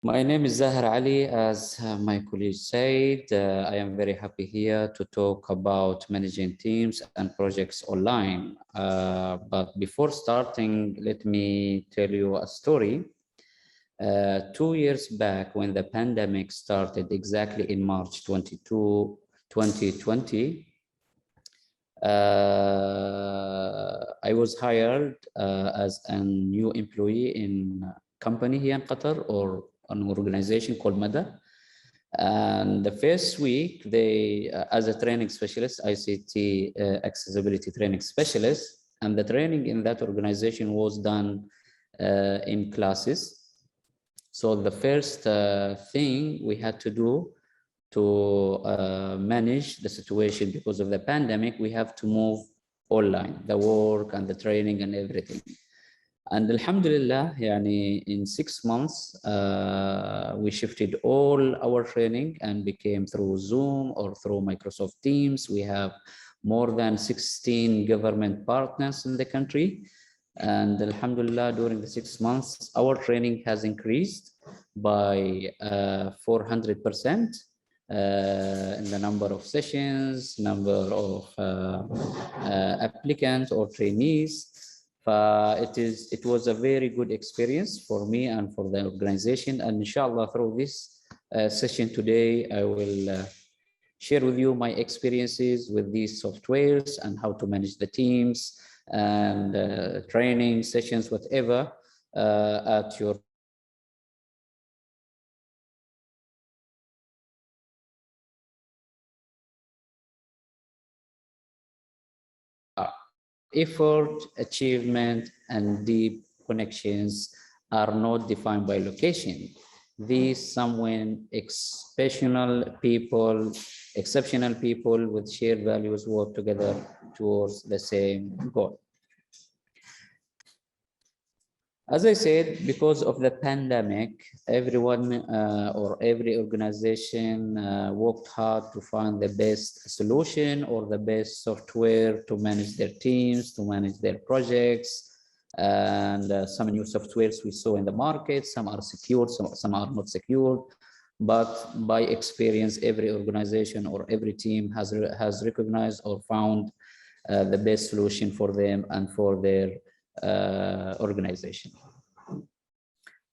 My name is Zahar Ali. As my colleague said, I am very happy here to talk about managing teams and projects online. But before starting, let me tell you a story. 2 years back, when the pandemic started exactly in March 2020, I was hired as a new employee in a company here in Qatar, or an organization called Mada. And the first week, they, as a training specialist, ICT accessibility training specialist, and the training in that organization was done in classes. So the first thing we had to do to manage the situation because of the pandemic, we have to move online, the work and the training and everything. And alhamdulillah, in 6 months, we shifted all our training and became through Zoom or through Microsoft Teams. We have more than 16 government partners in the country. And alhamdulillah, during the 6 months, our training has increased by 400%. In the number of sessions, number of applicants or trainees. It was a very good experience for me and for the organization. And inshallah, through this session today, I will share with you my experiences with these softwares and how to manage the teams and training sessions, whatever, at your effort, achievement, and deep connections are not defined by location. These exceptional people with shared values work together towards the same goal. As I said, because of the pandemic, everyone or every organization worked hard to find the best solution or the best software to manage their teams, to manage their projects. And some new softwares we saw in the market, some are secured, some are not secured. But by experience, every organization or every team has recognized or found the best solution for them and for their organization.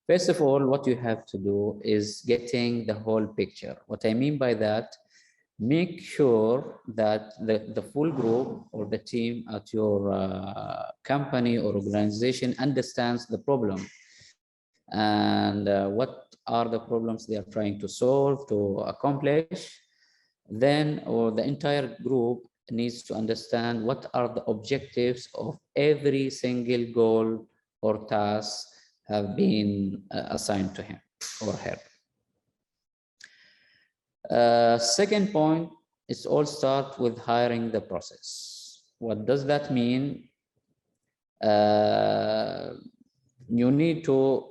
First of all, what you have to do is getting the whole picture. What I mean by that, make sure that the full group or the team at your company or organization understands the problem and what are the problems they are trying to solve, to accomplish. Then, or the entire group needs to understand what are the objectives of every single goal or task have been assigned to him or her. Second point is all start with hiring the process. What does that mean? You need to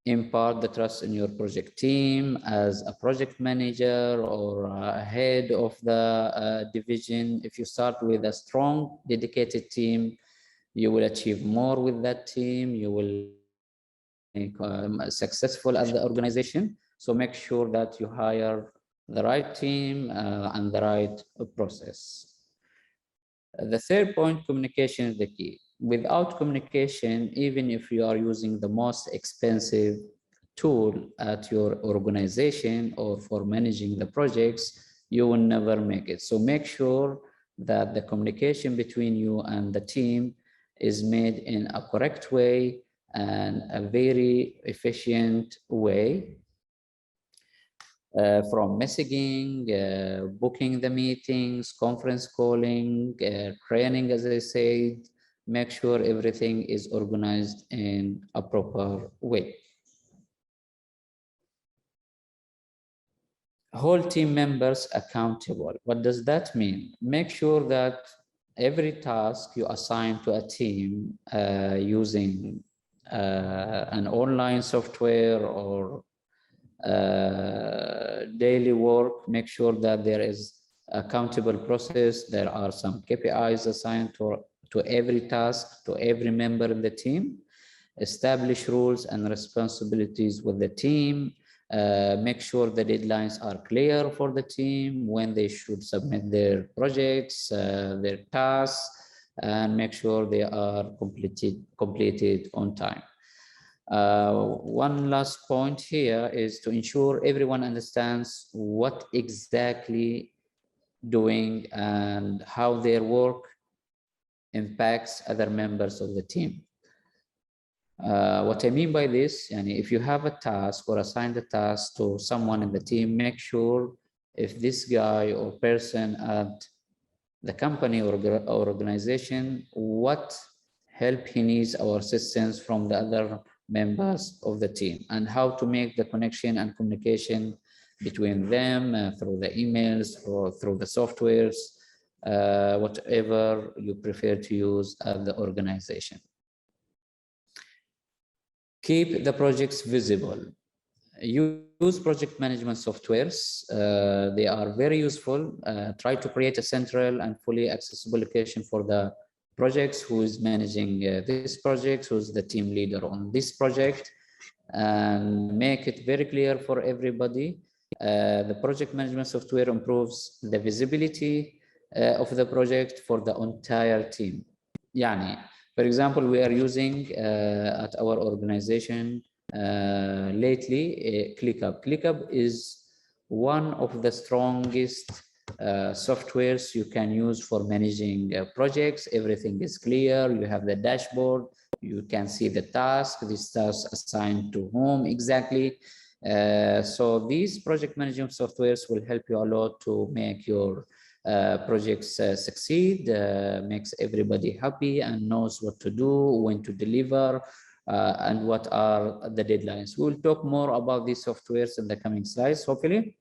impart the trust in your project team as a project manager or a head of the division. If you start with a strong, dedicated team, you will achieve more with that team. You will be successful as the organization. So make sure that you hire the right team and the right process. The third point, communication is the key. Without communication, even if you are using the most expensive tool at your organization or for managing the projects, you will never make it. So make sure that the communication between you and the team is made in a correct way and a very efficient way. From messaging, booking the meetings, conference calling, training, as I said, make sure everything is organized in a proper way. Hold team members accountable. What does that mean? Make sure that every task you assign to a team using an online software or daily work, make sure that there is accountable process. There are some KPIs assigned to every task, to every member in the team. Establish rules and responsibilities with the team. Make sure the deadlines are clear for the team, when they should submit their projects, their tasks, and make sure they are completed on time. One last point here is to ensure everyone understands what exactly doing and how their work impacts other members of the team. What I mean by this, if you have a task or assign the task to someone in the team, make sure if this guy or person at the company or organization, what help he needs or assistance from the other members of the team, and how to make the connection and communication between them through the emails or through the softwares, whatever you prefer to use at the organization. Keep the projects visible. Use project management softwares. They are very useful. Try to create a central and fully accessible location for the projects, who is managing this project, who's the team leader on this project, and make it very clear for everybody. The project management software improves the visibility of the project for the entire team. For example, we are using at our organization lately ClickUp. ClickUp is one of the strongest softwares you can use for managing projects. Everything is clear. You have the dashboard. You can see the task, this task assigned to whom exactly. So these project management softwares will help you a lot to make your projects succeed, makes everybody happy and knows what to do, when to deliver, and what are the deadlines. We'll talk more about these softwares in the coming slides, hopefully.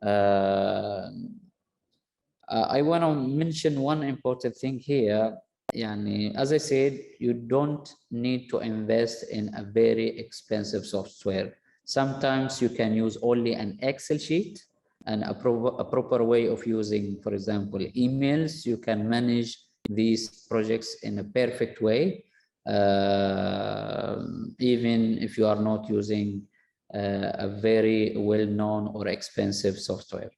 I want to mention one important thing here. As I said, you don't need to invest in a very expensive software. Sometimes you can use only an Excel sheet, and a proper way of using, for example, emails. You can manage these projects in a perfect way, even if you are not using a very well-known or expensive software.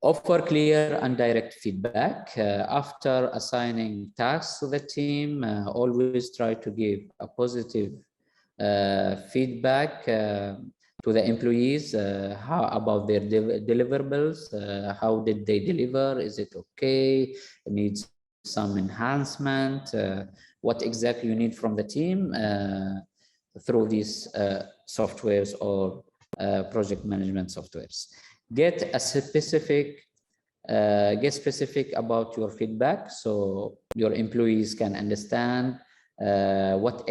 Offer clear and direct feedback. After assigning tasks to the team, always try to give a positive feedback to the employees, how about their deliverables, how did they deliver, is it okay, it needs some enhancement, what exactly you need from the team through these softwares or project management softwares. Get specific about your feedback, so your employees can understand what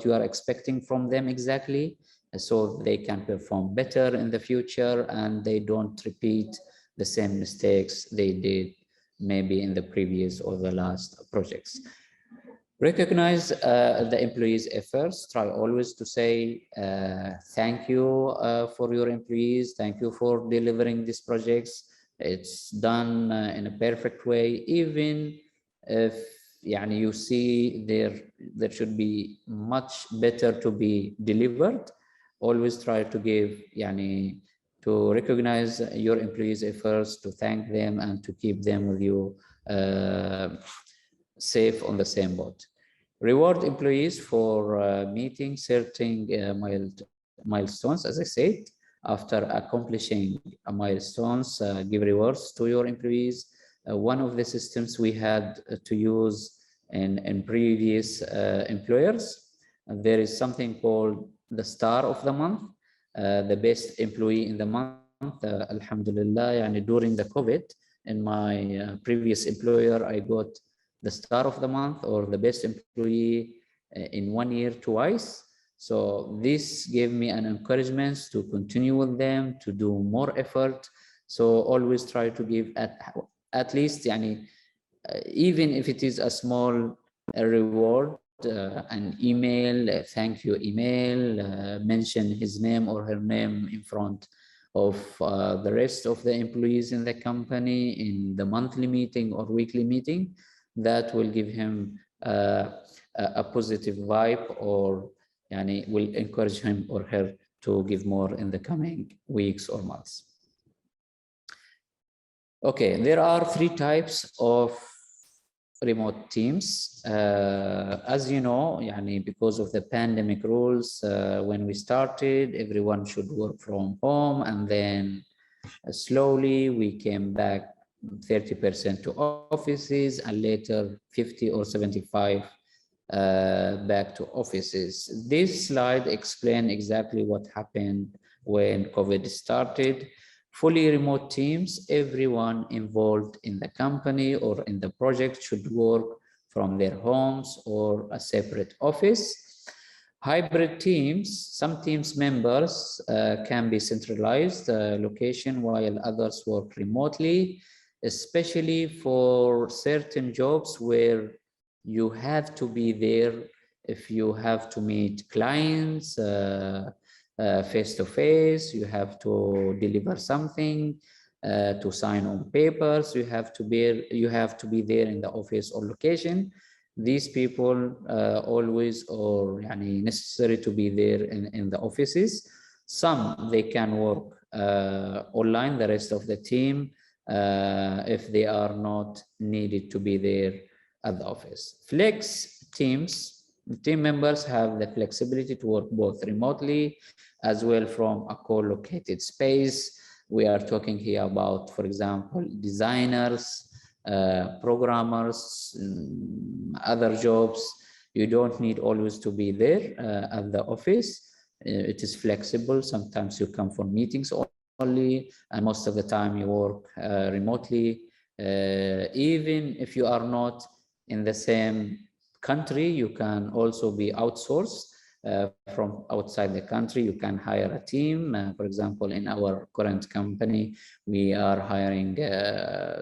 you are expecting from them exactly, so they can perform better in the future and they don't repeat the same mistakes they did maybe in the previous or the last projects. Recognize the employees' efforts. Try always to say thank you for your employees. Thank you for delivering these projects. It's done in a perfect way. Even if you see there should be much better to be delivered, always try to give to recognize your employees' efforts, to thank them, and to keep them with you safe on the same boat. Reward employees for meeting certain milestones. As I said, after accomplishing milestones, give rewards to your employees. One of the systems we had to use in previous employers, there is something called the star of the month, the best employee in the month. Alhamdulillah, during the COVID, in my previous employer, I got the star of the month or the best employee in 1 year twice. So this gave me an encouragement to continue with them, to do more effort. So always try to give at least even if it is a small reward, an email, a thank you email, mention his name or her name in front of the rest of the employees in the company in the monthly meeting or weekly meeting. That will give him a positive vibe or will encourage him or her to give more in the coming weeks or months. Okay, there are 3 types of remote teams. As you know, because of the pandemic rules, when we started, everyone should work from home, and then slowly we came back 30% to offices, and later 50 or 75 back to offices. This slide explains exactly what happened when COVID started. Fully remote teams, everyone involved in the company or in the project should work from their homes or a separate office. Hybrid teams, some teams members can be centralized location while others work remotely, especially for certain jobs where you have to be there. If you have to meet clients face-to-face, you have to deliver something, to sign on papers, you have to be there in the office or location. These people always or necessary to be there in the offices. Some they can work online, the rest of the team if they are not needed to be there at the office. Flex teams, team members have the flexibility to work both remotely as well from a co-located space. We are talking here about, for example, designers, programmers, other jobs. You don't need always to be there at the office. It is flexible. Sometimes you come for meetings only, and most of the time you work remotely. Even if you are not in the same country, you can also be outsourced from outside the country. You can hire a team. For example, in our current company, we are hiring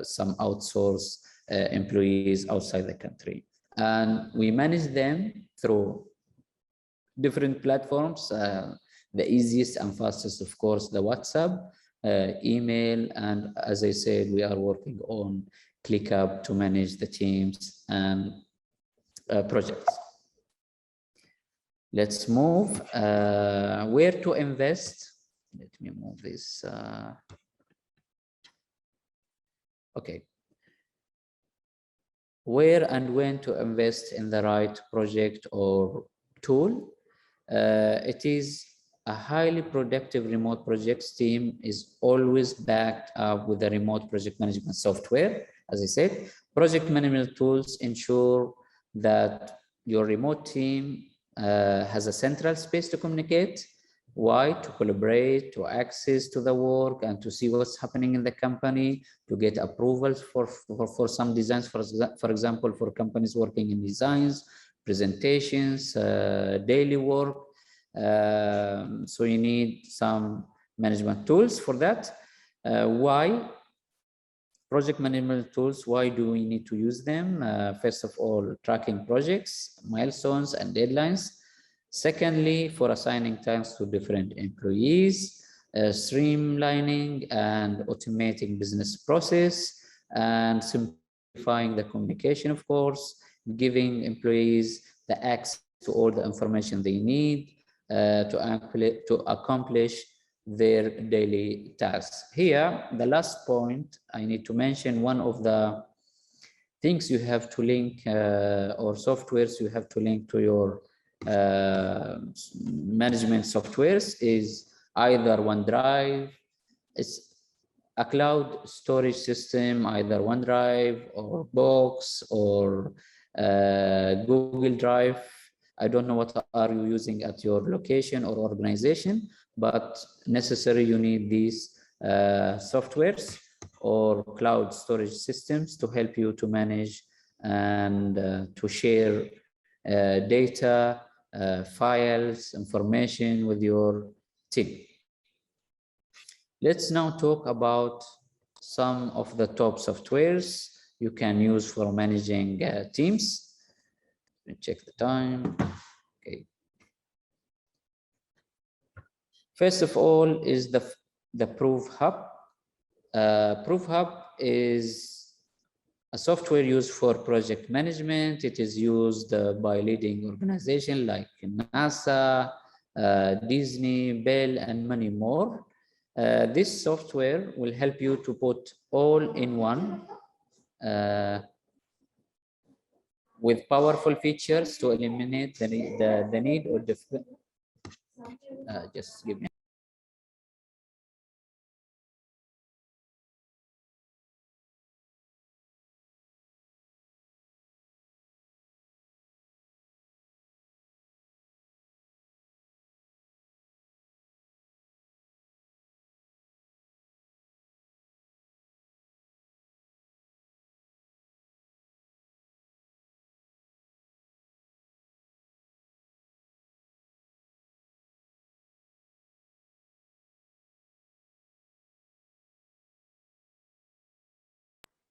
some outsourced employees outside the country. And we manage them through different platforms. The easiest and fastest, of course, the WhatsApp, email, and as I said, we are working on ClickUp to manage the teams and projects. Let's move. Where to invest? Let me move this. Okay. Where and when to invest in the right project or tool? It is a highly productive remote projects team is always backed up with a remote project management software. As I said, project management tools ensure that your remote team has a central space to communicate. Why? To collaborate, to access to the work, and to see what's happening in the company, to get approvals for some designs, for example, for companies working in designs, presentations, daily work. So you need some management tools for that. Why? Project management tools, why do we need to use them? First of all, tracking projects, milestones, and deadlines. Secondly, for assigning tasks to different employees, streamlining and automating business process, and simplifying the communication, of course, giving employees the access to all the information they need to accomplish their daily tasks. Here, the last point I need to mention, one of the things you have to link or softwares you have to link to your management softwares is either OneDrive, it's a cloud storage system, either OneDrive or Box or Google Drive. I don't know what are you using at your location or organization, but necessary you need these softwares or cloud storage systems to help you to manage and to share data, files, information with your team. Let's now talk about some of the top softwares you can use for managing teams. Let me check the time. Okay. First of all is the Proof Hub. Proof Hub is a software used for project management. It is used by leading organizations like NASA, Disney, Bell, and many more. This software will help you to put all in one with powerful features to eliminate the need or different. Just give me.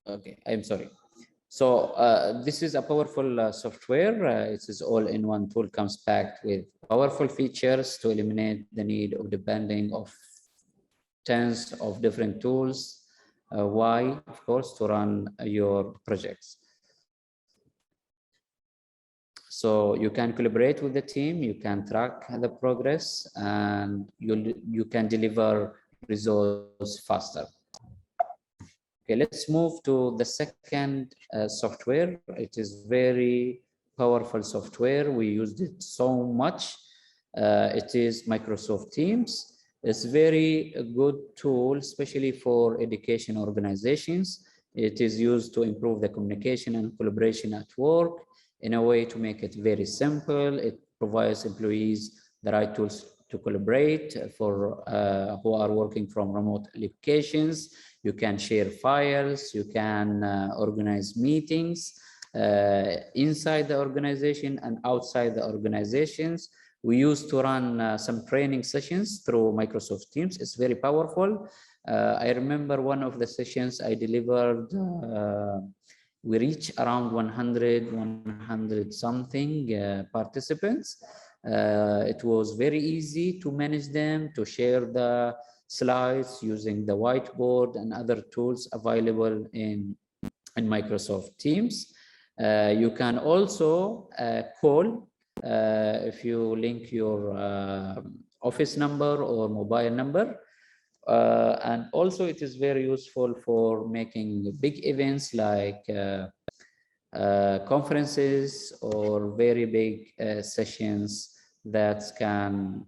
Okay, I'm sorry. So this is a powerful software. It is all-in-one tool, comes packed with powerful features to eliminate the need of depending of tens of different tools. Why? Of course, to run your projects. So you can collaborate with the team, you can track the progress, and you can deliver results faster. Okay, let's move to the second software. It is very powerful software. We used it so much. It is Microsoft Teams. It's very good tool, especially for education organizations. It is used to improve the communication and collaboration at work in a way to make it very simple. It provides employees the right tools to collaborate for who are working from remote locations. You can share files, you can organize meetings inside the organization and outside the organizations. We used to run some training sessions through Microsoft Teams. It's very powerful. I remember one of the sessions I delivered, we reached around 100 something participants. It was very easy to manage them, to share the slides using the whiteboard and other tools available in Microsoft Teams. You can also call if you link your office number or mobile number. And also it is very useful for making big events like conferences or very big sessions that can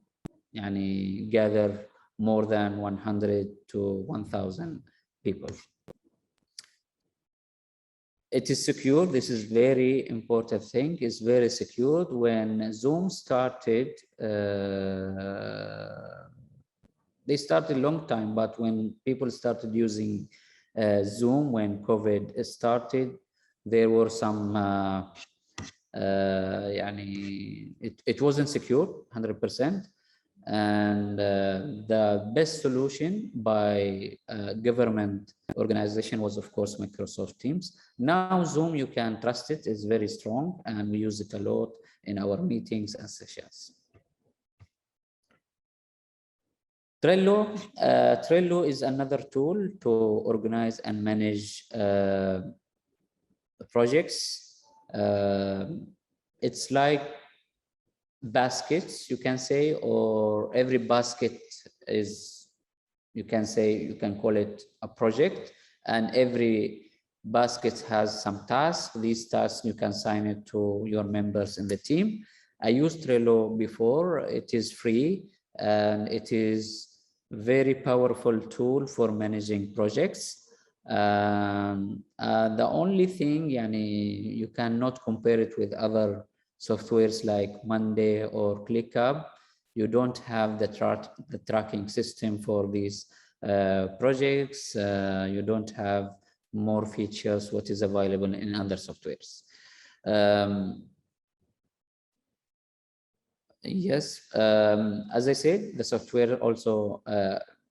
gather more than 100 to 1,000 people. It is secure. This is very important thing. It's very secure. When Zoom started, they started a long time, but when people started using Zoom, when COVID started, there were some, it wasn't secure 100%. And the best solution by government organization was, of course, Microsoft Teams. Now Zoom, you can trust it, is very strong, and we use it a lot in our meetings and sessions. Trello is another tool to organize and manage projects. It's like baskets, you can say, or every basket is, you can call it a project, and every basket has some tasks. These tasks you can assign it to your members in the team. I used Trello before. It is free and it is very powerful tool for managing projects. The only thing, you cannot compare it with other softwares like Monday or ClickUp. You don't have the tracking system for these projects. You don't have more features what is available in other softwares. Yes, as I said, the software also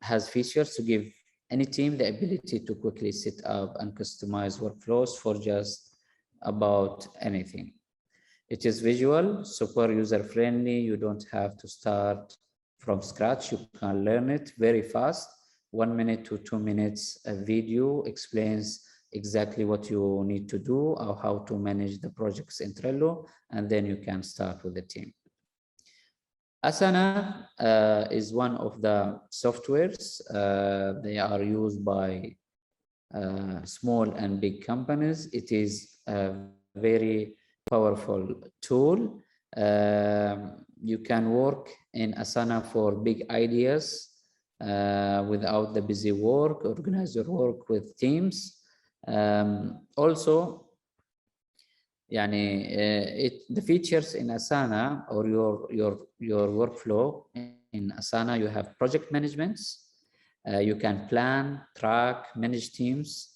has features to give any team the ability to quickly set up and customize workflows for just about anything. It is visual, super user-friendly. You don't have to start from scratch. You can learn it very fast. 1 minute to 2 minutes, a video explains exactly what you need to do or how to manage the projects in Trello, and then you can start with the team. Asana is one of the softwares. They are used by small and big companies. It is a very powerful tool. You can work in Asana for big ideas without the busy work, organize your work with teams. Also, the features in Asana or your workflow in Asana, you have project management. You can plan, track, manage teams,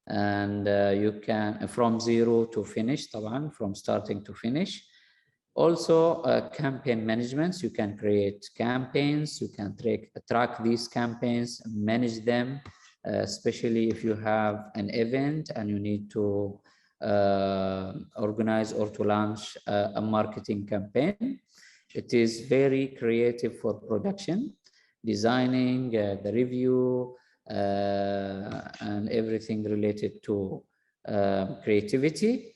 and you can from zero to finish, from starting to finish. Also, campaign management. You can create campaigns. You can track these campaigns, manage them, especially if you have an event and you need to organize or to launch a marketing campaign. It is very creative for production, designing, the review, and everything related to creativity.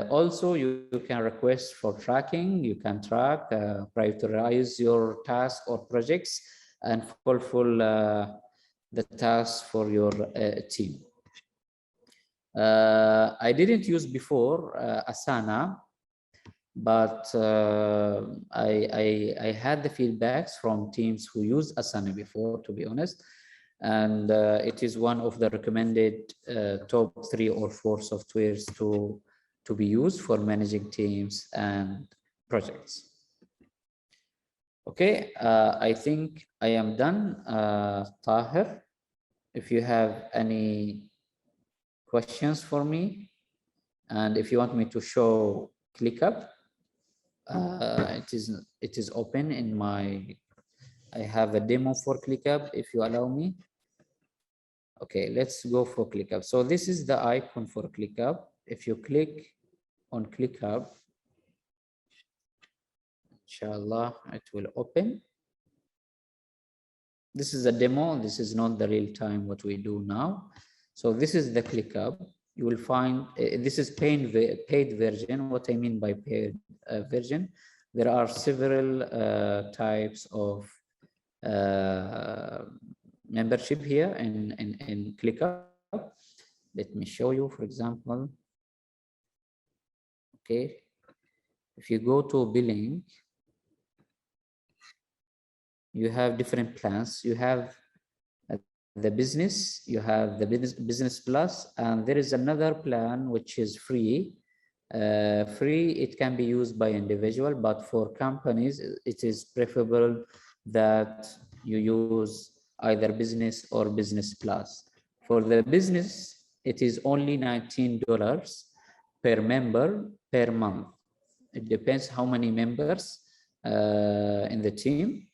Also, you can request for tracking. You can track, prioritize your tasks or projects, and fulfill the tasks for your team. I didn't use before Asana, but I had the feedbacks from teams who used Asana before, to be honest, and it is one of the recommended top 3 or 4 softwares to be used for managing teams and projects. Okay, I think I am done. Tahir, if you have any questions for me, and if you want me to show ClickUp, it is open in my. I have a demo for ClickUp, if you allow me. Okay, let's go for ClickUp. So this is the icon for ClickUp. If you click on ClickUp, inshallah, it will open. This is a demo. This is not the real time what we do now. So this is the ClickUp. You will find this is paid version. What I mean by paid version, there are several types of membership here in ClickUp. Let me show you, for example. Okay, if you go to billing, you have different plans. You have the business, you have the business plus, and there is another plan which is free. Free, it can be used by individual, but for companies, it is preferable that you use either business or business plus. For the business, it is only $19 per member per month. It depends how many members in the team.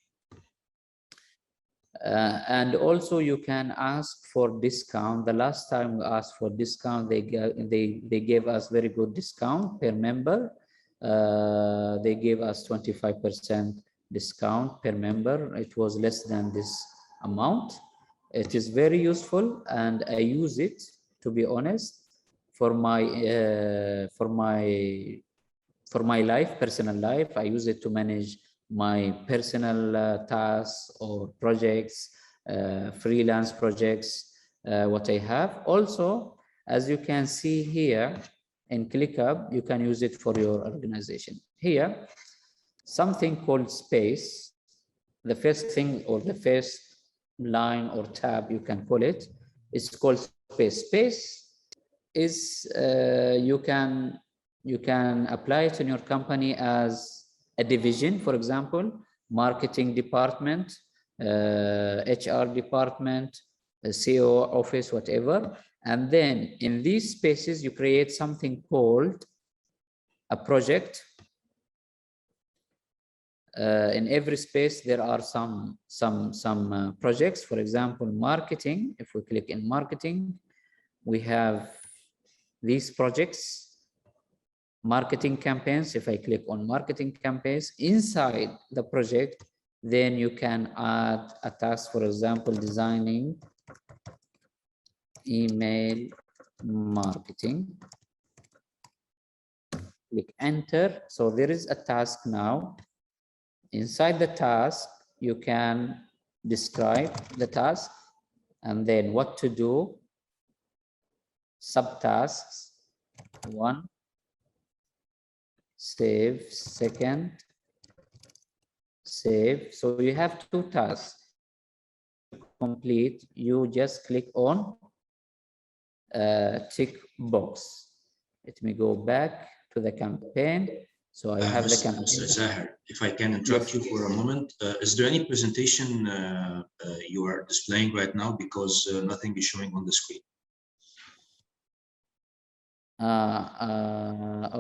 And also you can ask for discount. The last time we asked for discount, they gave us very good discount per member. They gave us 25% discount per member. It was less than this amount. It is very useful, and I use it, to be honest, for my life, personal life. I use it to manage my personal tasks or projects, freelance projects, what I have. Also, as you can see here in ClickUp, you can use it for your organization. Here, something called space, the first thing or the first line or tab, you can call it, is called space. Space is, you can apply it in your company as a division, for example, marketing department, HR department, CEO office, whatever. And then in these spaces, you create something called a project. In every space, there are some projects. For example, marketing. If we click in marketing, we have these projects. Marketing campaigns. If I click on marketing campaigns inside the project, then you can add a task, for example, designing email marketing. Click enter. So there is a task now. Inside the task, you can describe the task and then what to do, subtasks, 1, save, second, save. So you have 2 tasks. Complete, you just click on tick box. Let me go back to the campaign. So I have the campaign. Mr. Zahir, if I can interrupt you for a moment, is there any presentation you are displaying right now? Because nothing is showing on the screen.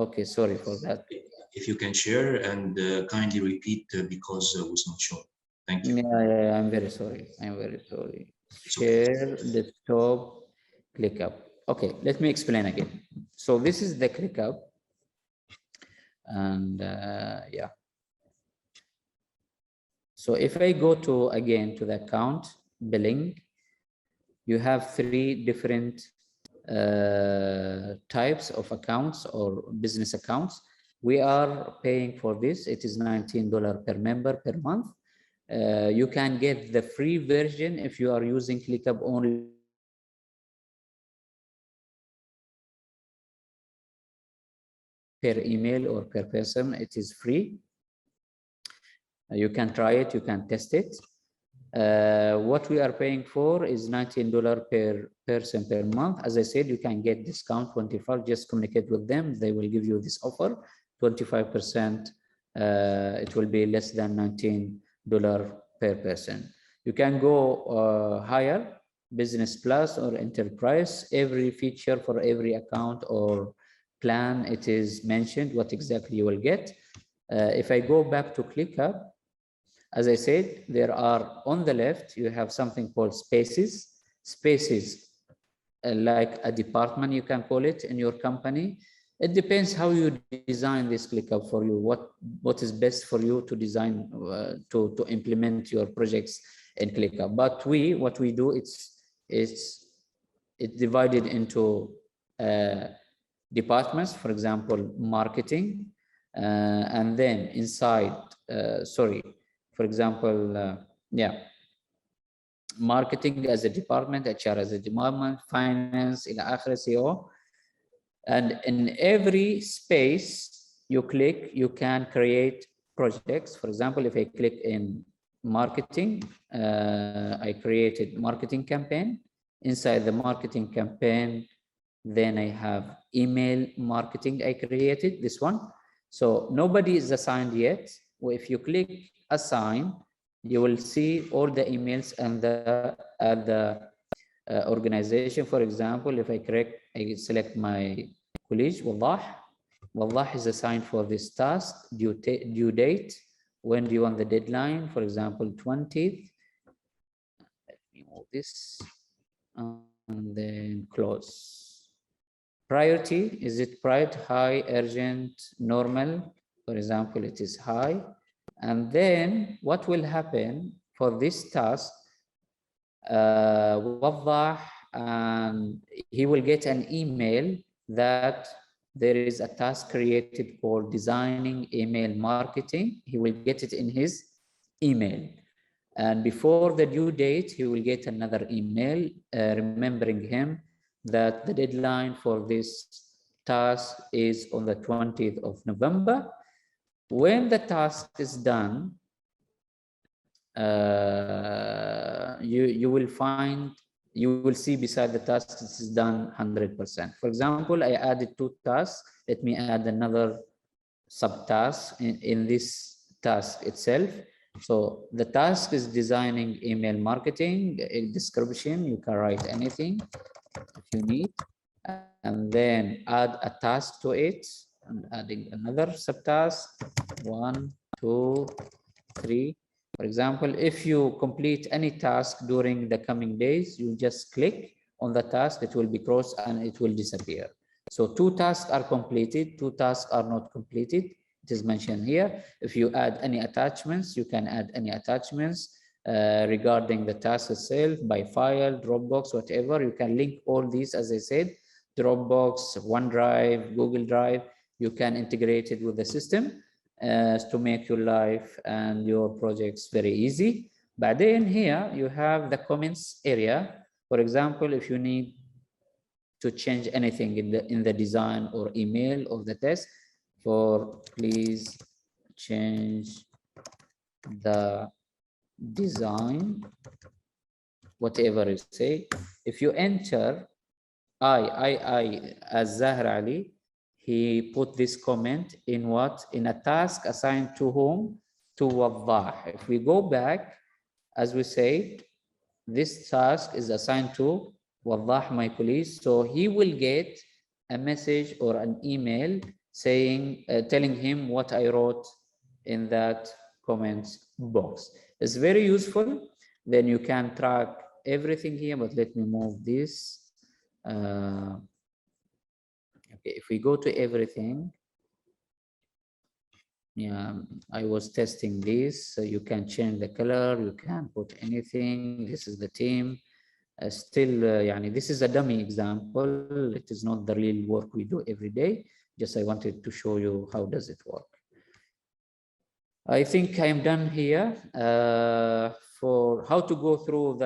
Okay, sorry for that. If you can share and kindly repeat because it was not shown. Thank you. Yeah, I'm very sorry. I'm very sorry. Share desktop, ClickUp. Okay, let me explain again. So this is the ClickUp. And yeah. So if I go to again to the account billing, you have 3 different types of accounts or business accounts. We are paying for this. It is $19 per member per month. You can get the free version if you are using ClickUp only. Per email or per person, it is free. You can try it, you can test it. What we are paying for is $19 per person per month. As I said, you can get discount 25. Just communicate with them. They will give you this offer, 25%. It will be less than $19 per person. You can go higher, Business Plus or Enterprise. Every feature for every account or plan, it is mentioned what exactly you will get. If I go back to ClickUp, as I said, there are on the left, you have something called spaces. Spaces, like a department, you can call it in your company. It depends how you design this ClickUp for you, what is best for you to design, to implement your projects in ClickUp. But what we do, it's divided into departments, for example, marketing, and then inside, for example, marketing as a department, HR as a department, finance, ila akhir, CEO. And in every space you click, you can create projects. For example, if I click in marketing, I created marketing campaign. Inside the marketing campaign, then I have email marketing I created, this one. So nobody is assigned yet. If you click assign, you will see all the emails and the organization. For example, if I select my colleague, Wallah is assigned for this task, due date, when do you want the deadline? For example, 20th. Let me move this and then close. Priority, is it priority, high, urgent, normal? For example, it is high. And then what will happen for this task? Wadah, and he will get an email that there is a task created called designing email marketing. He will get it in his email. And before the due date, he will get another email remembering him that the deadline for this task is on the 20th of November. When the task is done, you will see beside the task this is done 100%. For example, I added 2 tasks. Let me add another subtask in this task itself. So the task is designing email marketing. A description, you can write anything if you need, and then add a task to it. And adding another subtask, 1, 2, 3. For example, if you complete any task during the coming days, you just click on the task, it will be crossed and it will disappear. So 2 tasks are completed, 2 tasks are not completed. It is mentioned here. If you add any attachments, you can add any attachments regarding the task itself by file, Dropbox, whatever. You can link all these, as I said, Dropbox, OneDrive, Google Drive, you can integrate it with the system to make your life and your projects very easy. But then here you have the comments area. For example, if you need to change anything in the design or email or the test, for please change the design, whatever you say. If you enter I as Zahra Ali, he put this comment in what? In a task assigned to whom? To Wadah. If we go back, as we said, this task is assigned to Wadah, my colleague. So he will get a message or an email saying, telling him what I wrote in that comments box. It's very useful. Then you can track everything here, but let me move this. Okay, if we go to everything, yeah, I was testing this. So you can change the color, you can put anything. This is the team. Still, this is a dummy example. It is not the real work we do every day. Just I wanted to show you how does it work. I think I am done here for how to go through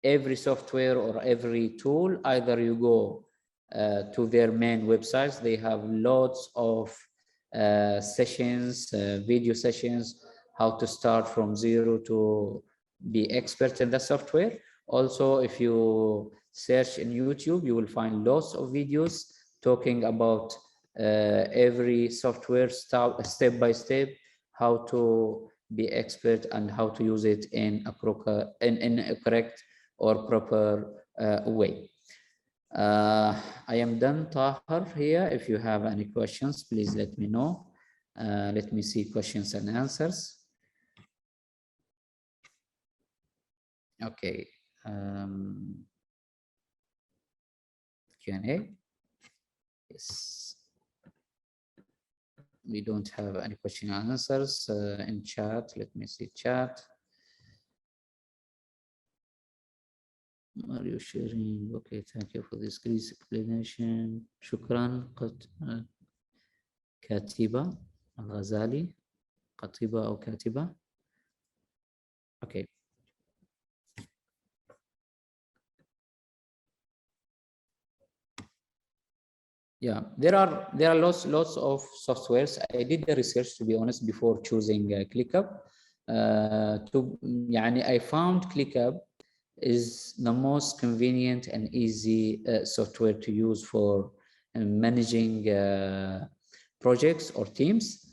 every software or every tool. Either you go to their main websites, they have lots of sessions, video sessions, how to start from zero to be expert in the software. Also, if you search in YouTube, you will find lots of videos talking about every software step by step, how to be expert and how to use it in a correct or proper way. I am done, Tahir, here. If you have any questions, please let me know. Let me see questions and answers. Okay. Q&A. Yes. We don't have any question and answers in chat. Let me see chat. Are you sharing? Okay, thank you for this explanation. Shukran. Katiba Al-Ghazali. Katiba or Katiba. Okay. Yeah, there are lots of softwares. I did the research, to be honest, before choosing ClickUp. I found ClickUp is the most convenient and easy software to use for managing projects or teams.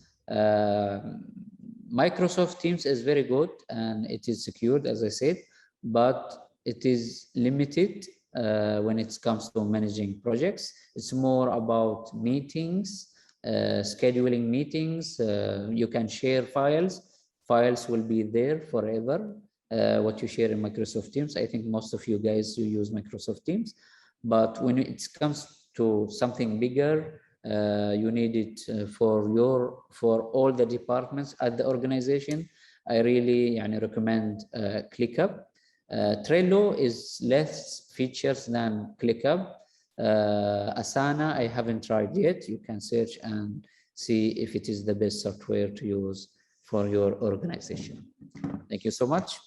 Microsoft Teams is very good and it is secured, as I said, but it is limited when it comes to managing projects. It's more about meetings, scheduling meetings. You can share files. Files will be there forever. What you share in Microsoft Teams. I think most of you guys use Microsoft Teams, but when it comes to something bigger, you need it for all the departments at the organization. I really recommend ClickUp. Trello is less features than ClickUp. Asana, I haven't tried yet. You can search and see if it is the best software to use for your organization. Thank you so much.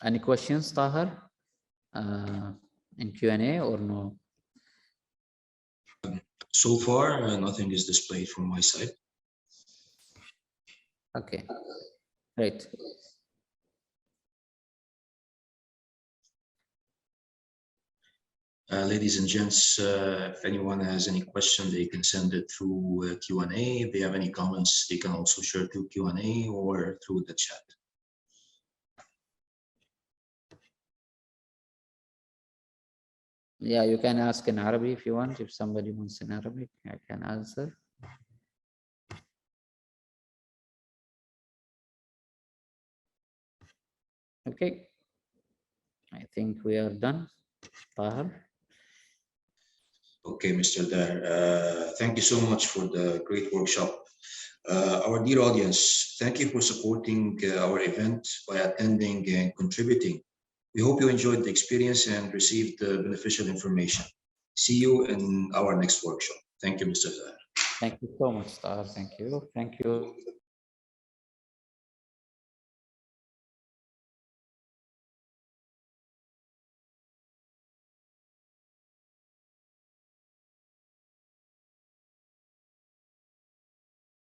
Any questions, Tahir, in Q&A or no? So far, nothing is displayed from my side. Okay, great. Ladies and gents, if anyone has any question, they can send it through Q&A. If they have any comments, they can also share through Q&A or through the chat. Yeah, you can ask in Arabic if you want. If somebody wants in Arabic, I can answer. Okay, I think we are done. Tahir. Okay, Mr. Dar, thank you so much for the great workshop. Our dear audience, thank you for supporting our event by attending and contributing. We hope you enjoyed the experience and received beneficial information. See you in our next workshop. Thank you, Mr. Zahir. Thank you so much, Star. Thank you. Thank you.